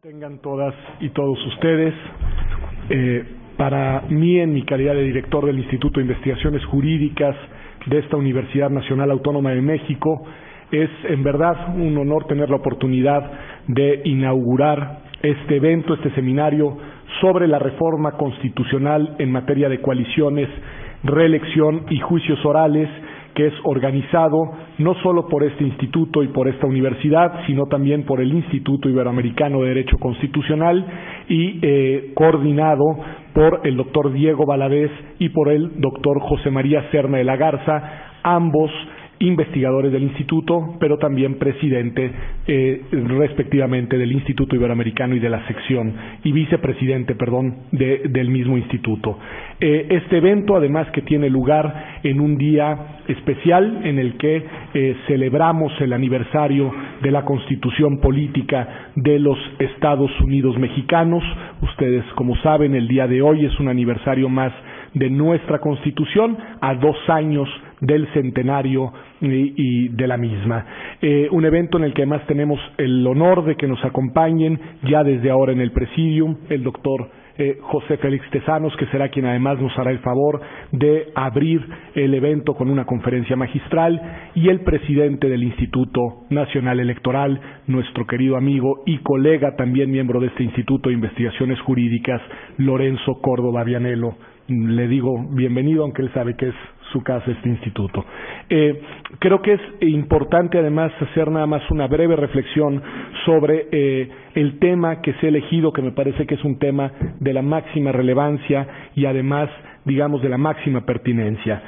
Tengan todas y todos ustedes. Para mí, en mi calidad de director del Instituto de Investigaciones Jurídicas de esta Universidad Nacional Autónoma de México, es en verdad un honor tener la oportunidad de inaugurar este evento, este seminario sobre la reforma constitucional en materia de coaliciones, reelección y juicios orales, que es organizado no solo por este instituto y por esta universidad, sino también por el Instituto Iberoamericano de Derecho Constitucional y coordinado por el doctor Diego Valadez y por el doctor José María Serna de la Garza, ambos investigadores del instituto, pero también presidente respectivamente del Instituto Iberoamericano y de la sección, y vicepresidente, del mismo instituto. Este evento, además, que tiene lugar en un día especial en el que celebramos el aniversario de la Constitución Política de los Estados Unidos Mexicanos. Ustedes, como saben, el día de hoy es un aniversario más de nuestra Constitución, a 2 años del centenario y de la misma. Un evento en el que además tenemos el honor de que nos acompañen ya desde ahora en el Presidium el doctor José Félix Tezanos, que será quien además nos hará el favor de abrir el evento con una conferencia magistral, y el presidente del Instituto Nacional Electoral, nuestro querido amigo y colega, también miembro de este Instituto de Investigaciones Jurídicas, Lorenzo Córdoba Vianello. Le digo bienvenido, aunque él sabe que es su casa este instituto. Creo que es importante además hacer nada más una breve reflexión sobre el tema que se ha elegido, que me parece que es un tema de la máxima relevancia y además, digamos, de la máxima pertinencia.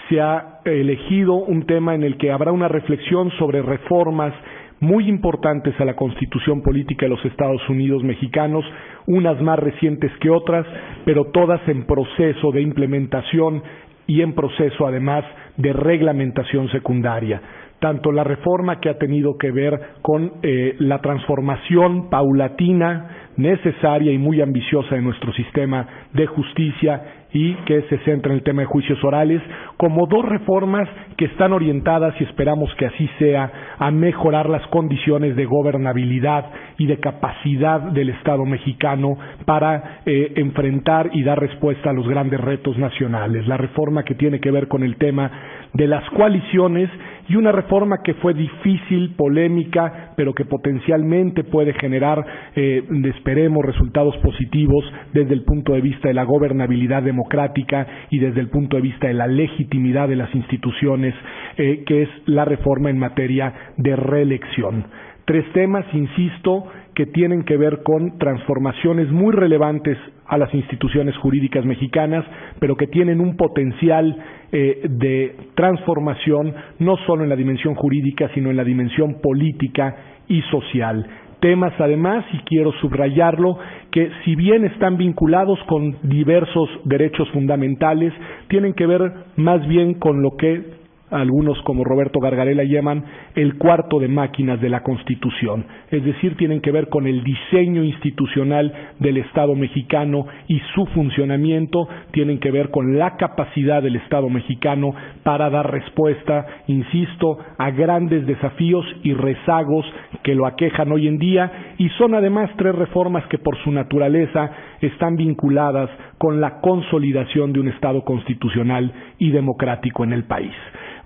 Se ha elegido un tema en el que habrá una reflexión sobre reformas muy importantes a la Constitución Política de los Estados Unidos Mexicanos, unas más recientes que otras, pero todas en proceso de implementación y en proceso además de reglamentación secundaria. Tanto la reforma que ha tenido que ver con la transformación paulatina, necesaria y muy ambiciosa de nuestro sistema de justicia y que se centra en el tema de juicios orales, como 2 reformas que están orientadas, y esperamos que así sea, a mejorar las condiciones de gobernabilidad y de capacidad del Estado mexicano para enfrentar y dar respuesta a los grandes retos nacionales. La reforma que tiene que ver con el tema de las coaliciones, y una reforma que fue difícil, polémica, pero que potencialmente puede generar, esperemos, resultados positivos desde el punto de vista de la gobernabilidad democrática y desde el punto de vista de la legitimidad de las instituciones, que es la reforma en materia de reelección. 3 temas, insisto, que tienen que ver con transformaciones muy relevantes a las instituciones jurídicas mexicanas, pero que tienen un potencial de transformación no solo en la dimensión jurídica, sino en la dimensión política y social. Temas, además, y quiero subrayarlo, que si bien están vinculados con diversos derechos fundamentales, tienen que ver más bien con lo que algunos como Roberto Gargarella llaman el cuarto de máquinas de la Constitución, es decir, tienen que ver con el diseño institucional del Estado mexicano y su funcionamiento, tienen que ver con la capacidad del Estado mexicano para dar respuesta, insisto, a grandes desafíos y rezagos que lo aquejan hoy en día, y son además 3 reformas que por su naturaleza están vinculadas con la consolidación de un Estado constitucional y democrático en el país.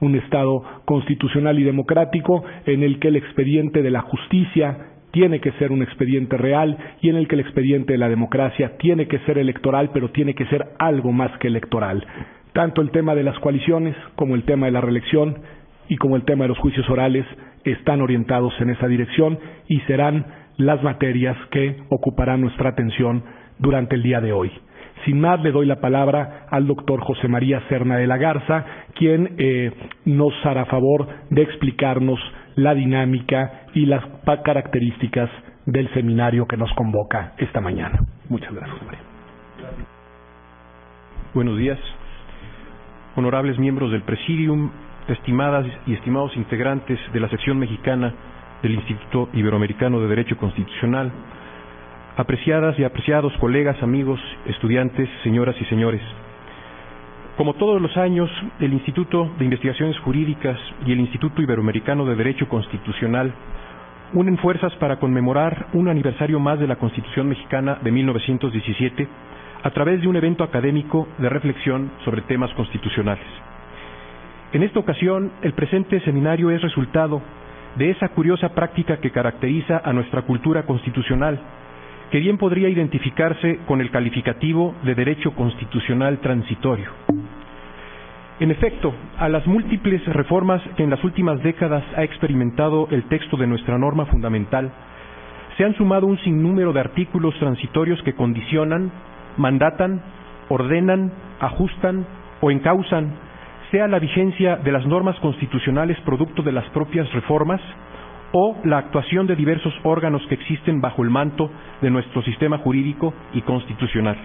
Un Estado constitucional y democrático en el que el expediente de la justicia tiene que ser un expediente real y en el que el expediente de la democracia tiene que ser electoral, pero tiene que ser algo más que electoral. Tanto el tema de las coaliciones como el tema de la reelección y como el tema de los juicios orales están orientados en esa dirección y serán las materias que ocuparán nuestra atención durante el día de hoy. Sin más, le doy la palabra al doctor José María Serna de la Garza, quien nos hará favor de explicarnos la dinámica y las características del seminario que nos convoca esta mañana. Muchas gracias, María. Buenos días, honorables miembros del Presidium, estimadas y estimados integrantes de la sección mexicana del Instituto Iberoamericano de Derecho Constitucional, apreciadas y apreciados colegas, amigos, estudiantes, señoras y señores. Como todos los años, el Instituto de Investigaciones Jurídicas y el Instituto Iberoamericano de Derecho Constitucional unen fuerzas para conmemorar un aniversario más de la Constitución mexicana de 1917 a través de un evento académico de reflexión sobre temas constitucionales. En esta ocasión, el presente seminario es resultado de esa curiosa práctica que caracteriza a nuestra cultura constitucional, que bien podría identificarse con el calificativo de derecho constitucional transitorio. En efecto, a las múltiples reformas que en las últimas décadas ha experimentado el texto de nuestra norma fundamental, se han sumado un sinnúmero de artículos transitorios que condicionan, mandatan, ordenan, ajustan o encausan, sea la vigencia de las normas constitucionales producto de las propias reformas o la actuación de diversos órganos que existen bajo el manto de nuestro sistema jurídico y constitucional.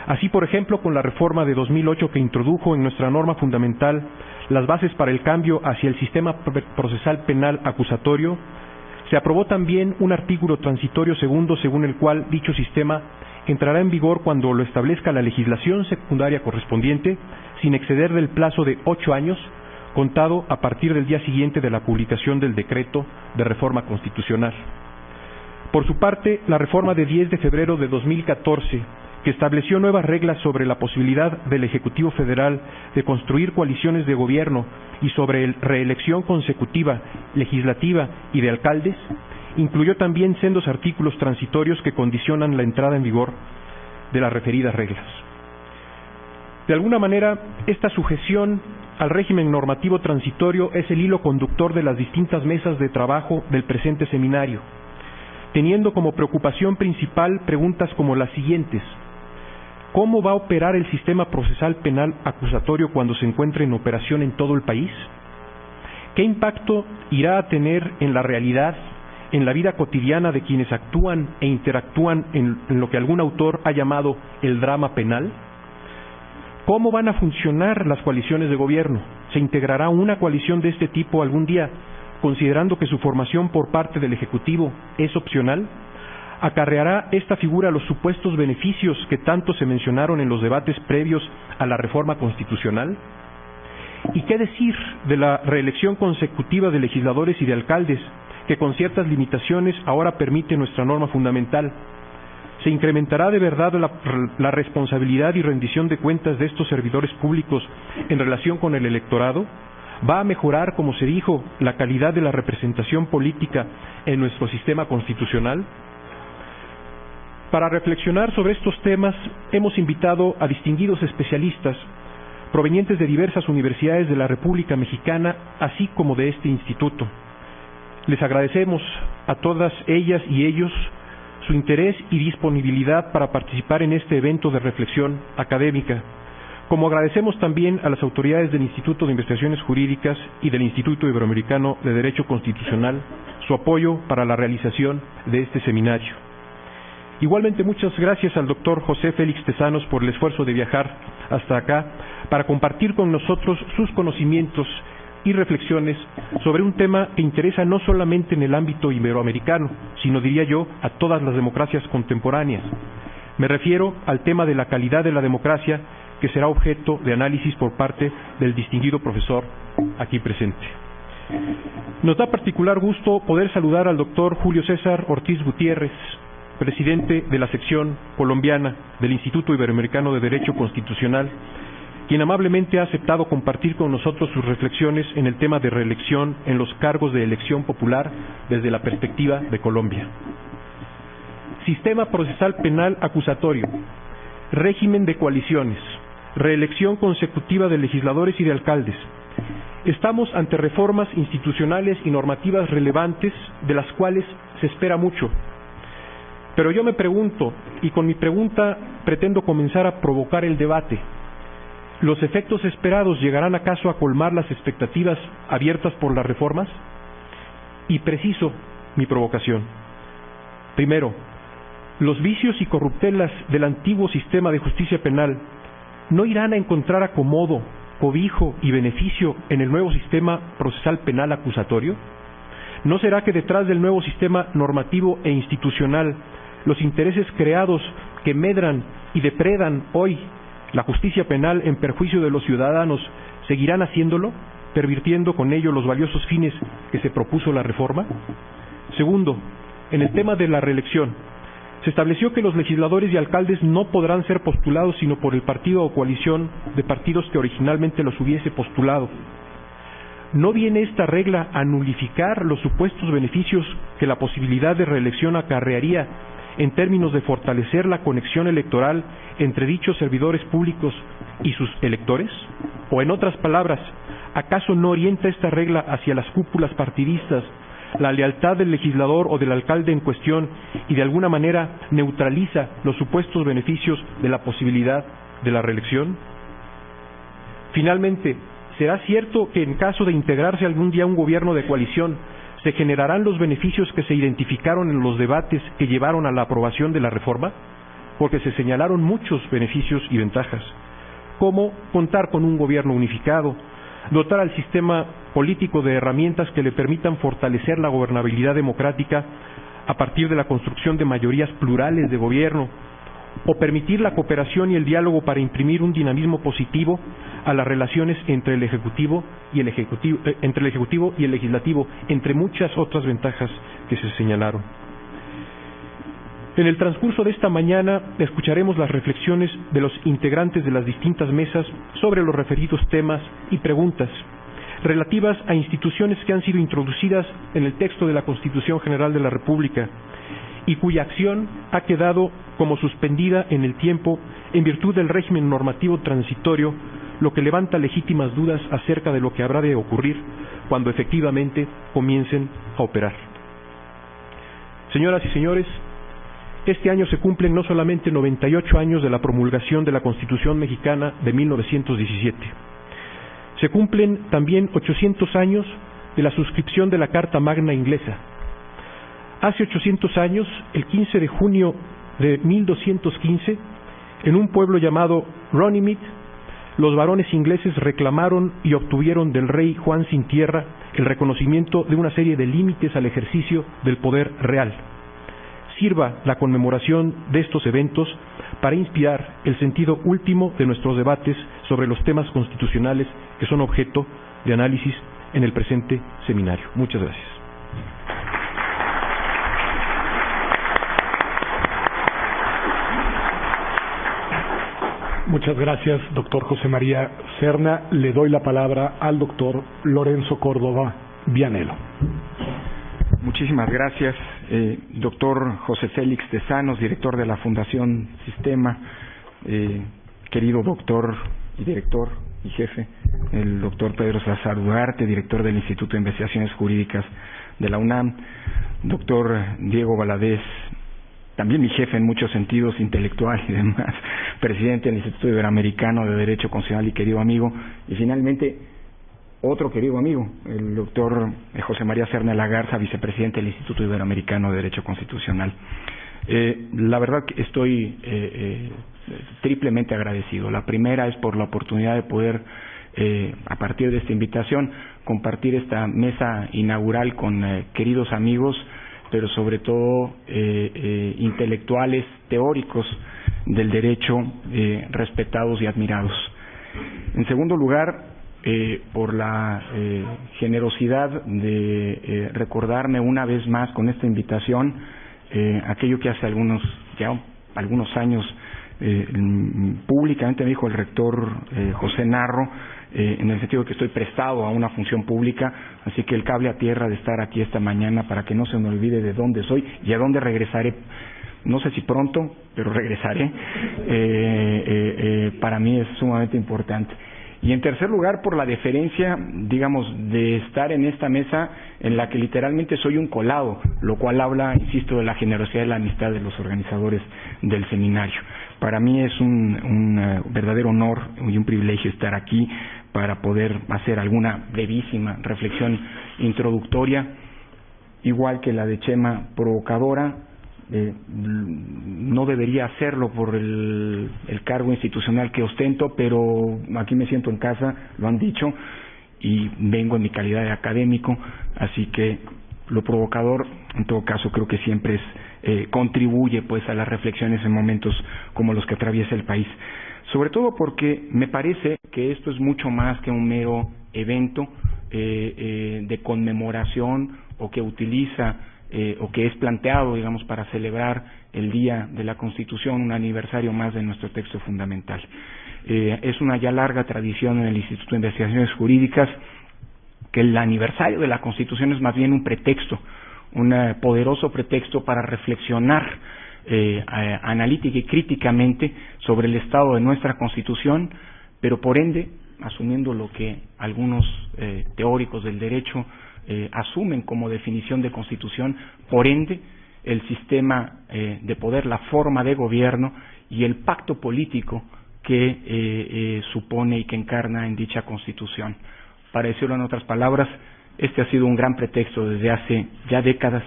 Así, por ejemplo, con la reforma de 2008 que introdujo en nuestra norma fundamental las bases para el cambio hacia el sistema procesal penal acusatorio, se aprobó también un artículo transitorio segundo según el cual dicho sistema entrará en vigor cuando lo establezca la legislación secundaria correspondiente, sin exceder del plazo de 8 años, contado a partir del día siguiente de la publicación del decreto de reforma constitucional. Por su parte, la reforma de 10 de febrero de 2014, que estableció nuevas reglas sobre la posibilidad del Ejecutivo Federal de construir coaliciones de gobierno y sobre reelección consecutiva, legislativa y de alcaldes, incluyó también sendos artículos transitorios que condicionan la entrada en vigor de las referidas reglas. De alguna manera, esta sujeción al régimen normativo transitorio es el hilo conductor de las distintas mesas de trabajo del presente seminario, teniendo como preocupación principal preguntas como las siguientes: ¿cómo va a operar el sistema procesal penal acusatorio cuando se encuentre en operación en todo el país? ¿Qué impacto irá a tener en la realidad, en la vida cotidiana de quienes actúan e interactúan en lo que algún autor ha llamado el drama penal? ¿Cómo van a funcionar las coaliciones de gobierno? ¿Se integrará una coalición de este tipo algún día, considerando que su formación por parte del Ejecutivo es opcional? ¿Acarreará esta figura los supuestos beneficios que tanto se mencionaron en los debates previos a la reforma constitucional? ¿Y qué decir de la reelección consecutiva de legisladores y de alcaldes, que con ciertas limitaciones ahora permite nuestra norma fundamental? ¿Se incrementará de verdad la responsabilidad y rendición de cuentas de estos servidores públicos en relación con el electorado? ¿Va a mejorar, como se dijo, la calidad de la representación política en nuestro sistema constitucional? Para reflexionar sobre estos temas, hemos invitado a distinguidos especialistas provenientes de diversas universidades de la República Mexicana, así como de este instituto. Les agradecemos a todas ellas y ellos su interés y disponibilidad para participar en este evento de reflexión académica, como agradecemos también a las autoridades del Instituto de Investigaciones Jurídicas y del Instituto Iberoamericano de Derecho Constitucional su apoyo para la realización de este seminario. Igualmente, muchas gracias al doctor José Félix Tezanos por el esfuerzo de viajar hasta acá para compartir con nosotros sus conocimientos y reflexiones sobre un tema que interesa no solamente en el ámbito iberoamericano, sino, diría yo, a todas las democracias contemporáneas. Me refiero al tema de la calidad de la democracia, que será objeto de análisis por parte del distinguido profesor aquí presente. Nos da particular gusto poder saludar al doctor Julio César Ortiz Gutiérrez, presidente de la sección colombiana del Instituto Iberoamericano de Derecho Constitucional, quien amablemente ha aceptado compartir con nosotros sus reflexiones en el tema de reelección en los cargos de elección popular desde la perspectiva de Colombia. Sistema procesal penal acusatorio, régimen de coaliciones, reelección consecutiva de legisladores y de alcaldes. Estamos ante reformas institucionales y normativas relevantes de las cuales se espera mucho. Pero yo me pregunto, y con mi pregunta pretendo comenzar a provocar el debate: ¿los efectos esperados llegarán acaso a colmar las expectativas abiertas por las reformas? Y preciso mi provocación. Primero, los vicios y corruptelas del antiguo sistema de justicia penal no irán a encontrar acomodo, cobijo y beneficio en el nuevo sistema procesal penal acusatorio. ¿No será que detrás del nuevo sistema normativo e institucional los intereses creados que medran y depredan hoy la justicia penal en perjuicio de los ciudadanos seguirán haciéndolo, pervirtiendo con ello los valiosos fines que se propuso la reforma? Segundo, en el tema de la reelección, se estableció que los legisladores y alcaldes no podrán ser postulados sino por el partido o coalición de partidos que originalmente los hubiese postulado. ¿No viene esta regla a nulificar los supuestos beneficios que la posibilidad de reelección acarrearía en términos de fortalecer la conexión electoral entre dichos servidores públicos y sus electores? O en otras palabras, ¿acaso no orienta esta regla hacia las cúpulas partidistas la lealtad del legislador o del alcalde en cuestión y de alguna manera neutraliza los supuestos beneficios de la posibilidad de la reelección? Finalmente, ¿será cierto que en caso de integrarse algún día un gobierno de coalición se generarán los beneficios que se identificaron en los debates que llevaron a la aprobación de la reforma? Porque se señalaron muchos beneficios y ventajas, como contar con un gobierno unificado, dotar al sistema político de herramientas que le permitan fortalecer la gobernabilidad democrática a partir de la construcción de mayorías plurales de gobierno, o permitir la cooperación y el diálogo para imprimir un dinamismo positivo a las relaciones entre el Ejecutivo y el Legislativo, entre muchas otras ventajas que se señalaron. En el transcurso de esta mañana escucharemos las reflexiones de los integrantes de las distintas mesas sobre los referidos temas y preguntas relativas a instituciones que han sido introducidas en el texto de la Constitución General de la República y cuya acción ha quedado como suspendida en el tiempo en virtud del régimen normativo transitorio, lo que levanta legítimas dudas acerca de lo que habrá de ocurrir cuando efectivamente comiencen a operar. Señoras y señores, este año se cumplen no solamente 98 años de la promulgación de la Constitución mexicana de 1917, se cumplen también 800 años de la suscripción de la Carta Magna inglesa. Hace 800 años, el 15 de junio de 1215, en un pueblo llamado Runnymede, los varones ingleses reclamaron y obtuvieron del rey Juan sin Tierra el reconocimiento de una serie de límites al ejercicio del poder real. Sirva la conmemoración de estos eventos para inspirar el sentido último de nuestros debates sobre los temas constitucionales que son objeto de análisis en el presente seminario. Muchas gracias. Muchas gracias, doctor José María Serna. Le doy la palabra al doctor Lorenzo Córdoba Vianello. Muchísimas gracias, doctor José Félix Tezanos, director de la Fundación Sistema, querido doctor y director y jefe, el doctor Pedro Salazar Duarte, director del Instituto de Investigaciones Jurídicas de la UNAM, doctor Diego Valadez, también mi jefe en muchos sentidos, intelectual y demás, presidente del Instituto Iberoamericano de Derecho Constitucional y querido amigo, y finalmente otro querido amigo, el doctor José María Serna Lagarza, vicepresidente del Instituto Iberoamericano de Derecho Constitucional. La verdad que estoy triplemente agradecido. La primera es por la oportunidad de poder, a partir de esta invitación, compartir esta mesa inaugural con queridos amigos, pero sobre todo intelectuales teóricos del derecho respetados y admirados. En segundo lugar, por la generosidad de recordarme una vez más con esta invitación aquello que hace algunos años públicamente me dijo el rector José Narro, en el sentido de que estoy prestado a una función pública, así que el cable a tierra de estar aquí esta mañana para que no se me olvide de dónde soy y a dónde regresaré. No sé si pronto, pero regresaré. Para mí es sumamente importante. Y en tercer lugar, por la deferencia, digamos, de estar en esta mesa en la que literalmente soy un colado, lo cual habla, insisto, de la generosidad y la amistad de los organizadores del seminario. Para mí es un verdadero honor y un privilegio estar aquí para poder hacer alguna brevísima reflexión introductoria, igual que la de Chema provocadora. No debería hacerlo por el cargo institucional que ostento, pero aquí me siento en casa, lo han dicho, y vengo en mi calidad de académico, así que lo provocador, en todo caso, creo que siempre contribuye pues a las reflexiones en momentos como los que atraviesa el país. Sobre todo porque me parece que esto es mucho más que un mero evento de conmemoración o que utiliza o que es planteado, digamos, para celebrar el Día de la Constitución, un aniversario más de nuestro texto fundamental. Es una ya larga tradición en el Instituto de Investigaciones Jurídicas que el aniversario de la Constitución es más bien un pretexto, un poderoso pretexto para reflexionar analítica y críticamente sobre el estado de nuestra Constitución, pero por ende, asumiendo lo que algunos teóricos del derecho asumen como definición de Constitución, por ende, el sistema de poder, la forma de gobierno y el pacto político que supone y que encarna en dicha Constitución. Para decirlo en otras palabras, este ha sido un gran pretexto desde hace ya décadas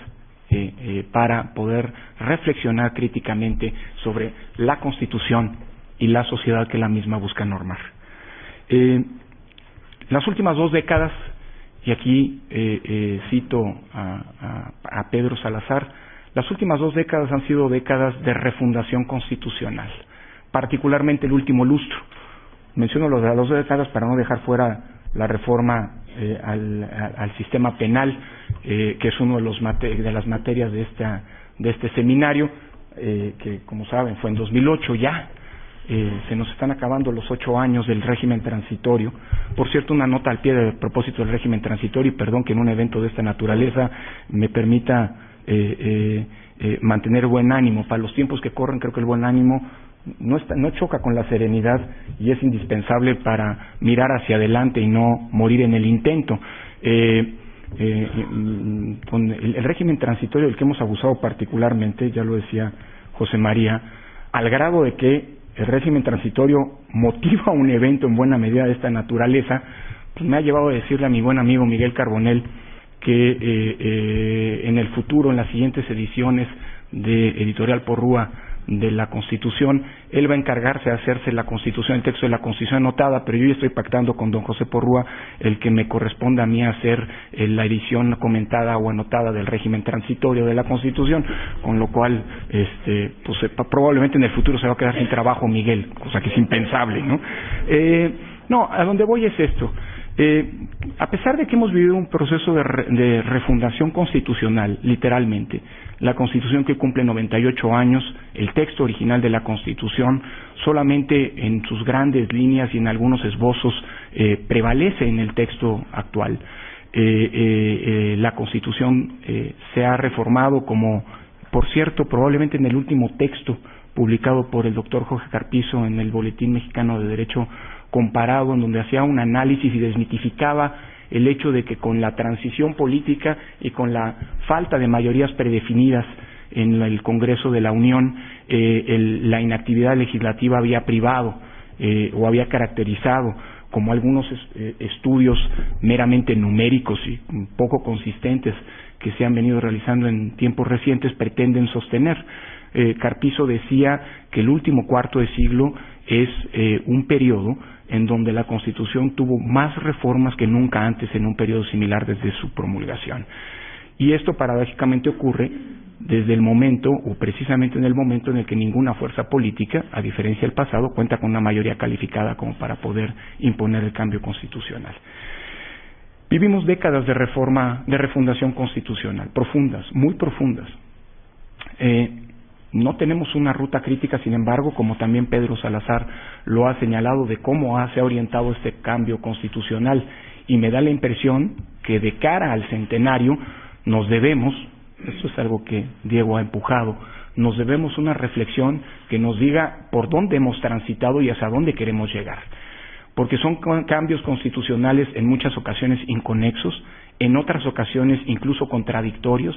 para poder reflexionar críticamente sobre la Constitución y la sociedad que la misma busca normar. Las últimas 2 décadas, y aquí cito a Pedro Salazar, las últimas 2 décadas han sido décadas de refundación constitucional, particularmente el último lustro. Menciono lo de las 2 décadas para no dejar fuera la reforma al sistema penal, que es uno de las materias de este seminario, que como saben fue en 2008 ya. Se nos están acabando los 8 años del régimen transitorio. Por cierto, una nota al pie de propósito del régimen transitorio, y perdón que en un evento de esta naturaleza me permita mantener buen ánimo. Para los tiempos que corren, creo que el buen ánimo no choca con la serenidad y es indispensable para mirar hacia adelante y no morir en el intento. Con el régimen transitorio del que hemos abusado particularmente, ya lo decía José María, al grado de que el régimen transitorio motiva un evento en buena medida de esta naturaleza, pues me ha llevado a decirle a mi buen amigo Miguel Carbonell que en el futuro, en las siguientes ediciones de Editorial Porrúa de la Constitución, él va a encargarse de hacerse la Constitución, el texto de la Constitución anotada, pero yo ya estoy pactando con don José Porrúa el que me corresponda a mí hacer la edición comentada o anotada del régimen transitorio de la Constitución, con lo cual pues probablemente en el futuro se va a quedar sin trabajo Miguel, cosa que es impensable, ¿no? No, a donde voy es esto. A pesar de que hemos vivido un proceso de refundación constitucional, literalmente, la Constitución que cumple 98 años, el texto original de la Constitución, solamente en sus grandes líneas y en algunos esbozos prevalece en el texto actual. La Constitución se ha reformado como, por cierto, probablemente en el último texto publicado por el doctor Jorge Carpizo en el Boletín Mexicano de Derecho Comparado, en donde hacía un análisis y desmitificaba el hecho de que con la transición política y con la falta de mayorías predefinidas en el Congreso de la Unión, la inactividad legislativa había privado o había caracterizado, como algunos estudios meramente numéricos y poco consistentes que se han venido realizando en tiempos recientes pretenden sostener. Carpizo decía que el último cuarto de siglo es un periodo en donde la Constitución tuvo más reformas que nunca antes en un periodo similar desde su promulgación. Y esto paradójicamente ocurre desde el momento, o precisamente en el momento en el que ninguna fuerza política, a diferencia del pasado, cuenta con una mayoría calificada como para poder imponer el cambio constitucional. Vivimos décadas de refundación constitucional, profundas, muy profundas. No tenemos una ruta crítica, sin embargo, como también Pedro Salazar lo ha señalado, de cómo se ha orientado este cambio constitucional, y me da la impresión que de cara al centenario nos debemos, eso es algo que Diego ha empujado, nos debemos una reflexión que nos diga por dónde hemos transitado y hacia dónde queremos llegar, porque son cambios constitucionales en muchas ocasiones inconexos, en otras ocasiones incluso contradictorios,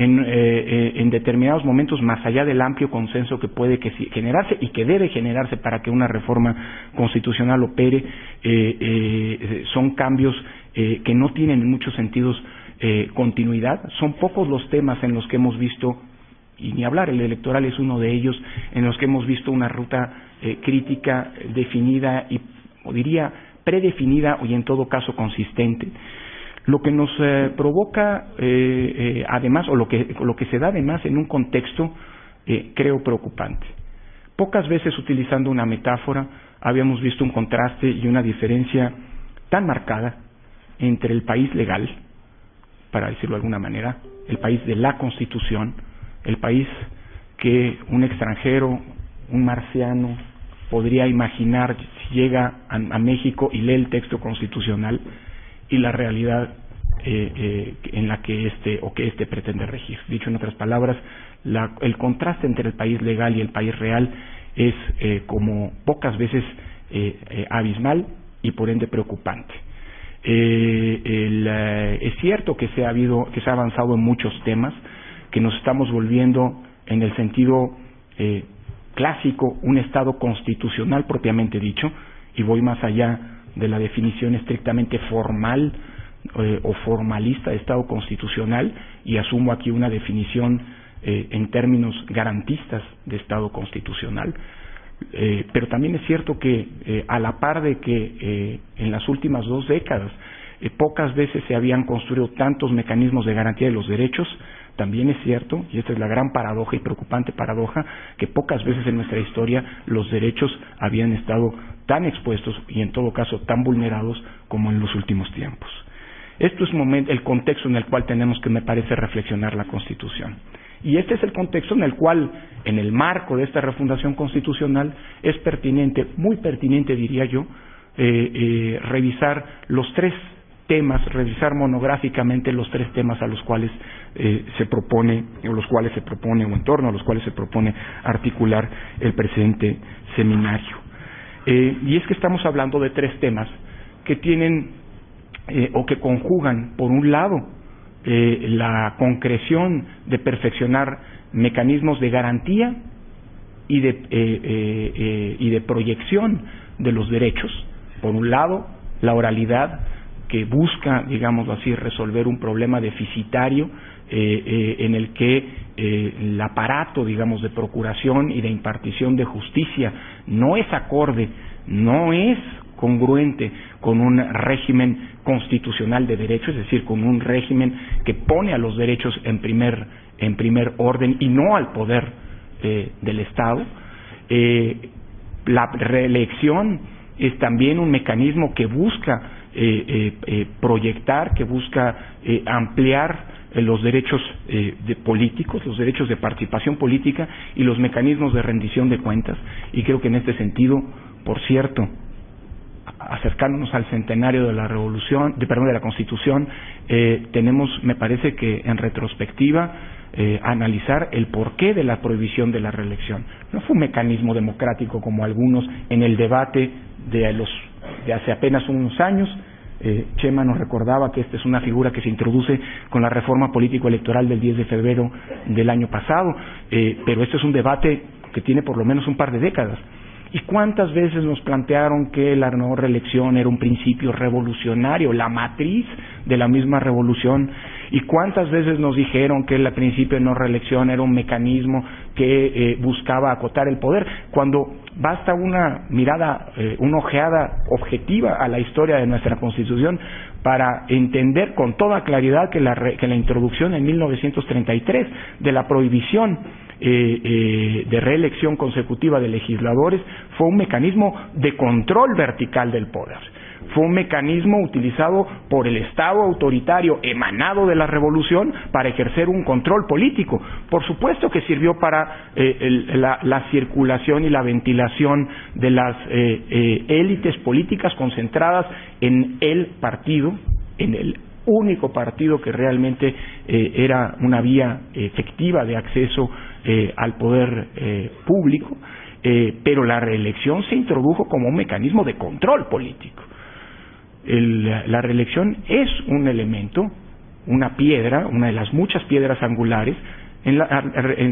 en determinados momentos más allá del amplio consenso que puede generarse y que debe generarse para que una reforma constitucional opere. Son cambios que no tienen en muchos sentidos continuidad. Son pocos los temas en los que hemos visto, y ni hablar, el electoral es uno de ellos, en los que hemos visto una ruta crítica definida y, o diría, predefinida y en todo caso consistente. Lo que nos provoca, además, o lo que se da además en un contexto, creo, preocupante. Pocas veces, utilizando una metáfora, habíamos visto un contraste y una diferencia tan marcada entre el país legal, para decirlo de alguna manera, el país de la Constitución, el país que un extranjero, un marciano, podría imaginar si llega a México y lee el texto constitucional y la realidad en la que este pretende regir. Dicho en otras palabras, el contraste entre el país legal y el país real es como pocas veces abismal y por ende preocupante. Es cierto que se ha avanzado en muchos temas, que nos estamos volviendo en el sentido clásico un Estado constitucional propiamente dicho, y voy más allá de la definición estrictamente formal o formalista de Estado constitucional y asumo aquí una definición en términos garantistas de Estado constitucional. Pero también es cierto que a la par de que en las últimas 2 décadas pocas veces se habían construido tantos mecanismos de garantía de los derechos, también es cierto, y esta es la gran paradoja y preocupante paradoja, que pocas veces en nuestra historia los derechos habían estado tan expuestos y en todo caso tan vulnerados como en los últimos tiempos. Esto es el contexto en el cual tenemos que, me parece, reflexionar la Constitución. Y este es el contexto en el cual, en el marco de esta refundación constitucional, es pertinente, muy pertinente diría yo, revisar los 3 temas, revisar monográficamente los 3 temas a los cuales se propone, o en torno a los cuales se propone articular el presente seminario. Y es que estamos hablando de 3 temas que tienen o que conjugan, por un lado, la concreción de perfeccionar mecanismos de garantía y de proyección de los derechos. Por un lado, la oralidad, que busca, digámoslo así, resolver un problema deficitario en el que el aparato, digamos, de procuración y de impartición de justicia no es acorde, no es congruente con un régimen constitucional de derechos, es decir, con un régimen que pone a los derechos en primer orden y no al poder del Estado. La reelección es también un mecanismo que busca proyectar, que busca ampliar los derechos políticos, los derechos de participación política y los mecanismos de rendición de cuentas. Y creo que en este sentido, por cierto, acercándonos al centenario de la de la Constitución, tenemos, me parece que en retrospectiva, analizar el porqué de la prohibición de la reelección. No fue un mecanismo democrático como algunos en el debate de hace apenas unos años. Chema nos recordaba que esta es una figura que se introduce con la reforma político-electoral del 10 de febrero del año pasado, pero este es un debate que tiene por lo menos un par de décadas. ¿Y cuántas veces nos plantearon que la no reelección era un principio revolucionario, la matriz de la misma revolución? ¿Y cuántas veces nos dijeron que el principio de no reelección era un mecanismo que buscaba acotar el poder? Cuando basta una mirada, una ojeada objetiva a la historia de nuestra Constitución para entender con toda claridad que la introducción en 1933 de la prohibición de reelección consecutiva de legisladores fue un mecanismo de control vertical del poder. Fue un mecanismo utilizado por el Estado autoritario emanado de la revolución para ejercer un control político. Por supuesto que sirvió para la circulación y la ventilación de las élites políticas concentradas en el partido, en el único partido que realmente era una vía efectiva de acceso al poder público, pero la reelección se introdujo como un mecanismo de control político. La reelección es un elemento, una piedra, una de las muchas piedras angulares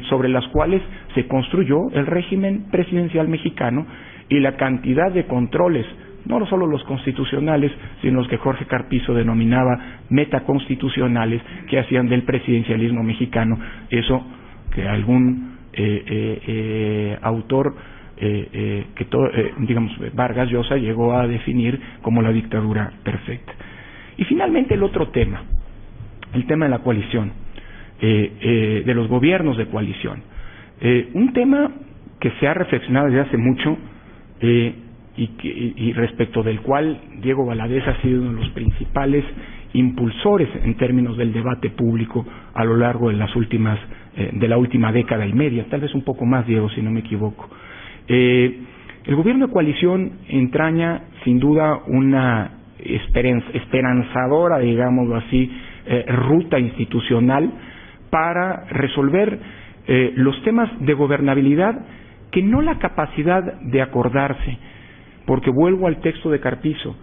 sobre las cuales se construyó el régimen presidencial mexicano y la cantidad de controles, no solo los constitucionales, sino los que Jorge Carpizo denominaba metaconstitucionales, que hacían del presidencialismo mexicano eso que algún autor digamos Vargas Llosa llegó a definir como la dictadura perfecta. Y finalmente el otro tema, el tema de la coalición, de los gobiernos de coalición, un tema que se ha reflexionado desde hace mucho y respecto del cual Diego Valadez ha sido uno de los principales impulsores en términos del debate público a lo largo de de la última década y media, tal vez un poco más, Diego, si no me equivoco. El gobierno de coalición entraña sin duda una esperanzadora, digámoslo así, ruta institucional para resolver los temas de gobernabilidad, que no la capacidad de acordarse, porque vuelvo al texto de Carpizo.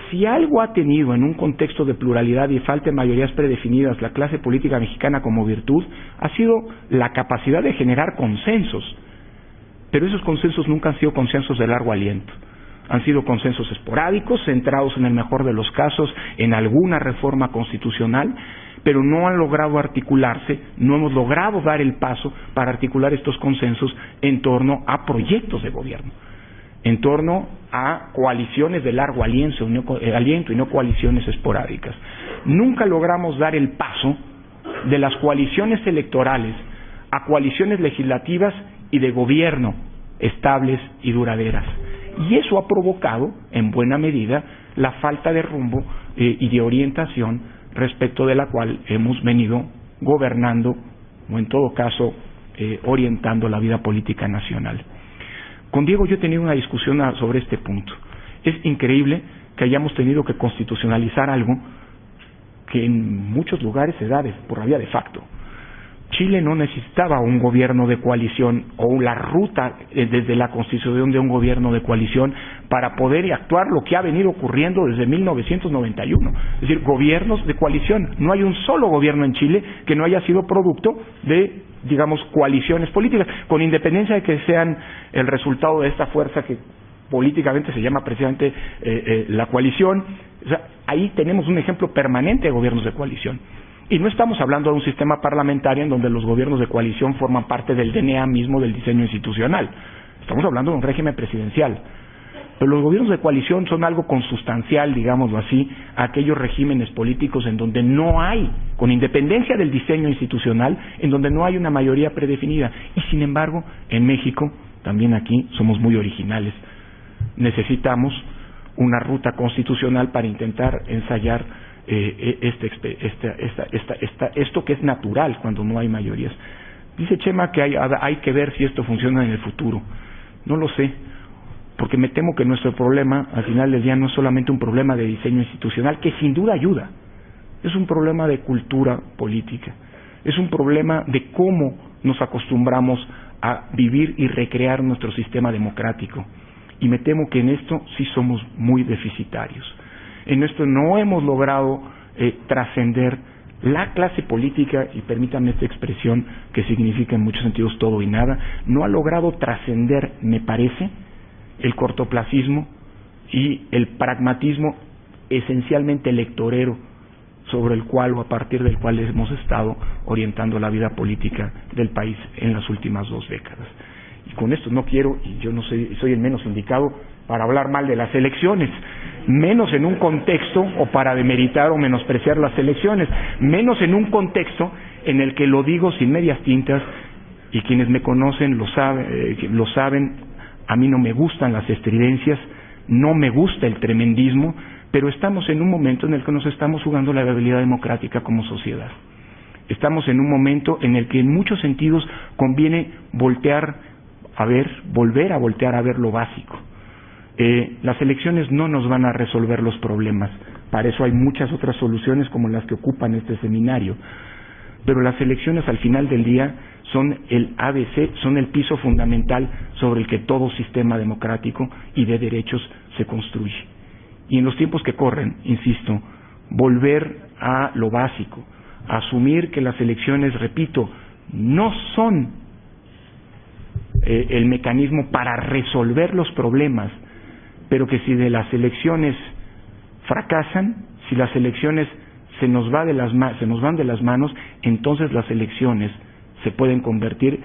Si algo ha tenido en un contexto de pluralidad y falta de mayorías predefinidas la clase política mexicana como virtud, ha sido la capacidad de generar consensos. Pero esos consensos nunca han sido consensos de largo aliento. Han sido consensos esporádicos, centrados en el mejor de los casos en alguna reforma constitucional, pero no han logrado articularse, no hemos logrado dar el paso para articular estos consensos en torno a proyectos de gobierno, en torno a coaliciones de largo aliento y no coaliciones esporádicas. Nunca logramos dar el paso de las coaliciones electorales a coaliciones legislativas y de gobierno estables y duraderas. Y eso ha provocado, en buena medida, la falta de rumbo y de orientación respecto de la cual hemos venido gobernando, o en todo caso, orientando la vida política nacional. Con Diego yo he tenido una discusión sobre este punto. Es increíble que hayamos tenido que constitucionalizar algo que en muchos lugares se da por la vía de facto. Chile no necesitaba un gobierno de coalición o la ruta desde la constitución de un gobierno de coalición para poder actuar lo que ha venido ocurriendo desde 1991. Es decir, gobiernos de coalición. No hay un solo gobierno en Chile que no haya sido producto de, digamos, coaliciones políticas, con independencia de que sean el resultado de esta fuerza que políticamente se llama precisamente la coalición. O sea, ahí tenemos un ejemplo permanente de gobiernos de coalición. Y no estamos hablando de un sistema parlamentario en donde los gobiernos de coalición forman parte del DNA mismo del diseño institucional. Estamos hablando de un régimen presidencial. Pero los gobiernos de coalición son algo consustancial, digámoslo así, a aquellos regímenes políticos en donde no hay, con independencia del diseño institucional, en donde no hay una mayoría predefinida. Y sin embargo, en México, también aquí, somos muy originales. Necesitamos una ruta constitucional para intentar ensayar esto que es natural cuando no hay mayorías. Dice Chema que hay que ver si esto funciona en el futuro. No lo sé, porque me temo que nuestro problema, al final del día, no es solamente un problema de diseño institucional, que sin duda ayuda. Es un problema de cultura política. Es un problema de cómo nos acostumbramos a vivir y recrear nuestro sistema democrático. Y me temo que en esto sí somos muy deficitarios. En esto no hemos logrado trascender la clase política, y permítanme esta expresión que significa en muchos sentidos todo y nada, no ha logrado trascender, me parece, el cortoplacismo y el pragmatismo esencialmente electorero sobre el cual o a partir del cual hemos estado orientando la vida política del país en las últimas 2 décadas. Y con esto no quiero, y yo no soy el menos indicado para hablar mal de las elecciones, menos en un contexto, o para demeritar o menospreciar las elecciones, menos en un contexto en el que lo digo sin medias tintas, y quienes me conocen lo saben, a mí no me gustan las estridencias, no me gusta el tremendismo, pero estamos en un momento en el que nos estamos jugando la viabilidad democrática como sociedad. Estamos en un momento en el que en muchos sentidos conviene volver a voltear a ver lo básico. Las elecciones no nos van a resolver los problemas, para eso hay muchas otras soluciones como las que ocupan este seminario, pero las elecciones al final del día son el ABC, son el piso fundamental sobre el que todo sistema democrático y de derechos se construye. Y en los tiempos que corren, insisto, volver a lo básico, asumir que las elecciones, repito, no son el mecanismo para resolver los problemas, pero que si de las elecciones fracasan, si las elecciones se nos van de las manos, entonces las elecciones se pueden convertir